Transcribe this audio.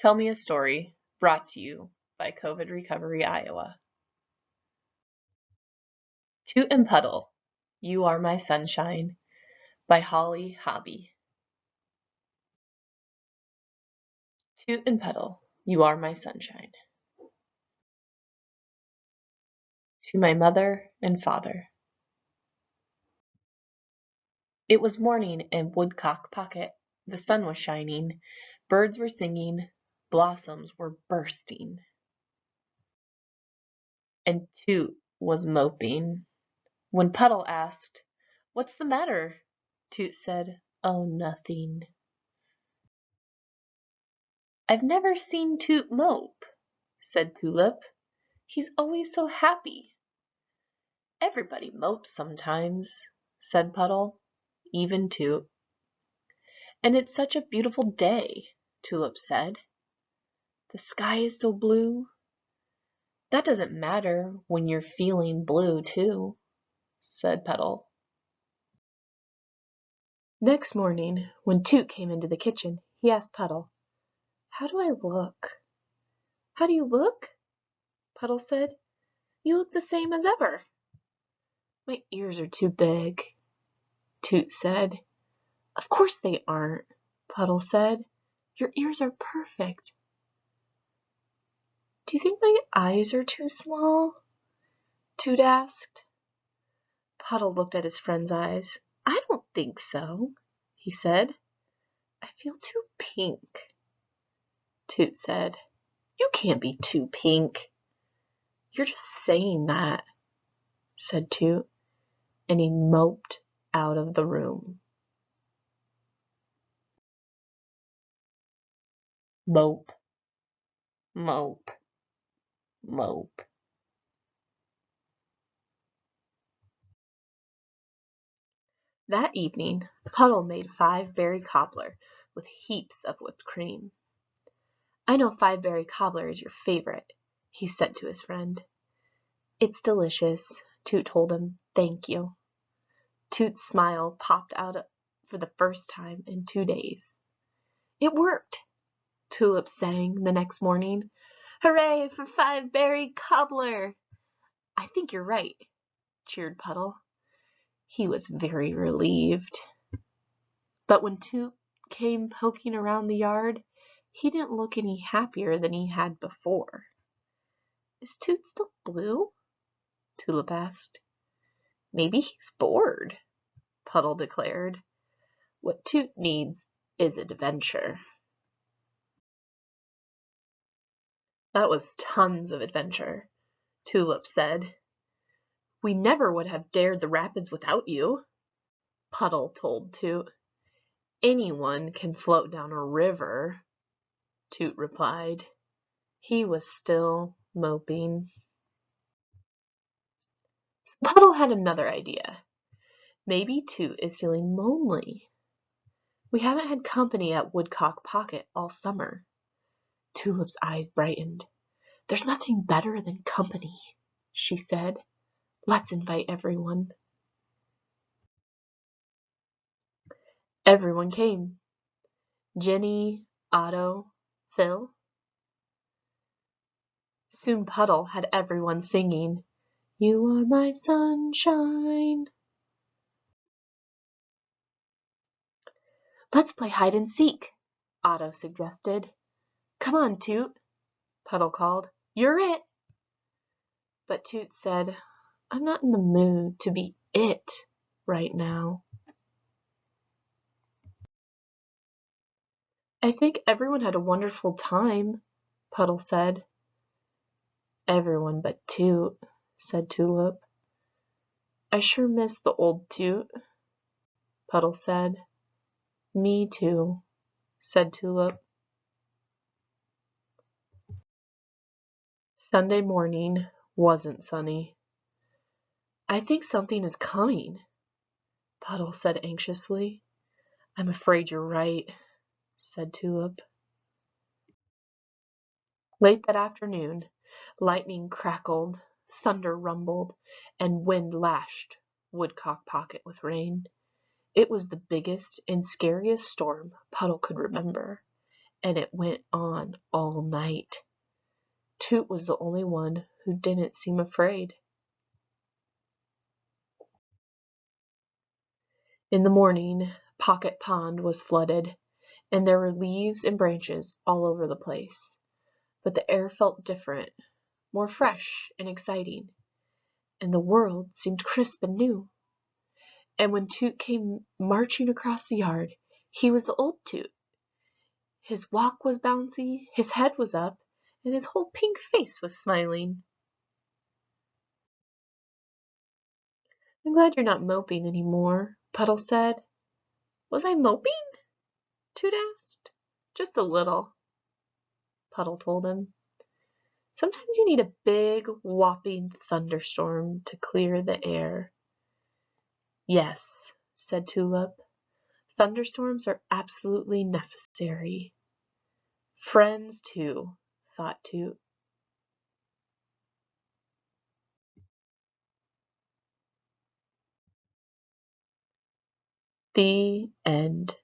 Tell Me a Story, brought to you by COVID Recovery Iowa. Toot and Puddle, You Are My Sunshine, by Holly Hobby. Toot and Puddle, you are my sunshine. To my mother and father. It was morning in Woodcock Pocket. The sun was shining, birds were singing, blossoms were bursting. And Toot was moping. When Puddle asked, "What's the matter?" Toot said, "Oh, nothing." "I've never seen Toot mope," said Tulip. "He's always so happy." "Everybody mopes sometimes," said Puddle, "even Toot." "And it's such a beautiful day," Tulip said. "The sky is so blue." "That doesn't matter when you're feeling blue too," said Puddle. Next morning, when Toot came into the kitchen, he asked Puddle, "How do I look?" "How do you look?" Puddle said. "You look the same as ever." "My ears are too big," Toot said. "Of course they aren't," Puddle said. "Your ears are perfect." "Do you think my eyes are too small?" Toot asked. Puddle looked at his friend's eyes. "I don't think so," he said. "I feel too pink," Toot said. "You can't be too pink." "You're just saying that," said Toot, and he moped out of the room. Mope, mope, mope. That evening, Puddle made 5-berry cobbler with heaps of whipped cream. "I know 5-berry cobbler is your favorite," he said to his friend. "It's delicious," Toot told him. "Thank you." Toot's smile popped out for the first time in 2 days. "It worked," Tulip sang the next morning. "Hooray for 5-berry cobbler!" "I think you're right," cheered Puddle. He was very relieved. But when Toot came poking around the yard, he didn't look any happier than he had before. "Is Toot still blue?" Tulip asked. "Maybe he's bored," Puddle declared. "What Toot needs is adventure." "That was tons of adventure," Tulip said. "We never would have dared the rapids without you," Puddle told Toot. "Anyone can float down a river," Toot replied. He was still moping. Puddle had another idea. "Maybe Toot is feeling lonely. We haven't had company at Woodcock Pocket all summer." Tulip's eyes brightened. "There's nothing better than company," she said. "Let's invite everyone." Everyone came. Jenny, Otto, Phil. Soon Puddle had everyone singing, "You are my sunshine." "Let's play hide and seek," Otto suggested. "Come on, Toot," Puddle called. "You're it." But Toot said, "I'm not in the mood to be it right now." "I think everyone had a wonderful time," Puddle said. "Everyone but Toot," said Tulip. "I sure miss the old Toot," Puddle said. "Me too," said Tulip. Sunday morning wasn't sunny. "I think something is coming," Puddle said anxiously. "I'm afraid you're right," said Tulip. Late that afternoon, lightning crackled, thunder rumbled, and wind lashed Woodcock Pocket with rain. It was the biggest and scariest storm Puddle could remember, and it went on all night. Toot was the only one who didn't seem afraid. In the morning, Pocket Pond was flooded, and there were leaves and branches all over the place. But the air felt different, more fresh and exciting, and the world seemed crisp and new. And when Toot came marching across the yard, he was the old Toot. His walk was bouncy, his head was up, and his whole pink face was smiling. "I'm glad you're not moping any more," Puddle said. "Was I moping?" Toot asked. "Just a little," Puddle told him. "Sometimes you need a big, whopping thunderstorm to clear the air." "Yes," said Tulip. "Thunderstorms are absolutely necessary." "Friends, too," thought Toot. The end.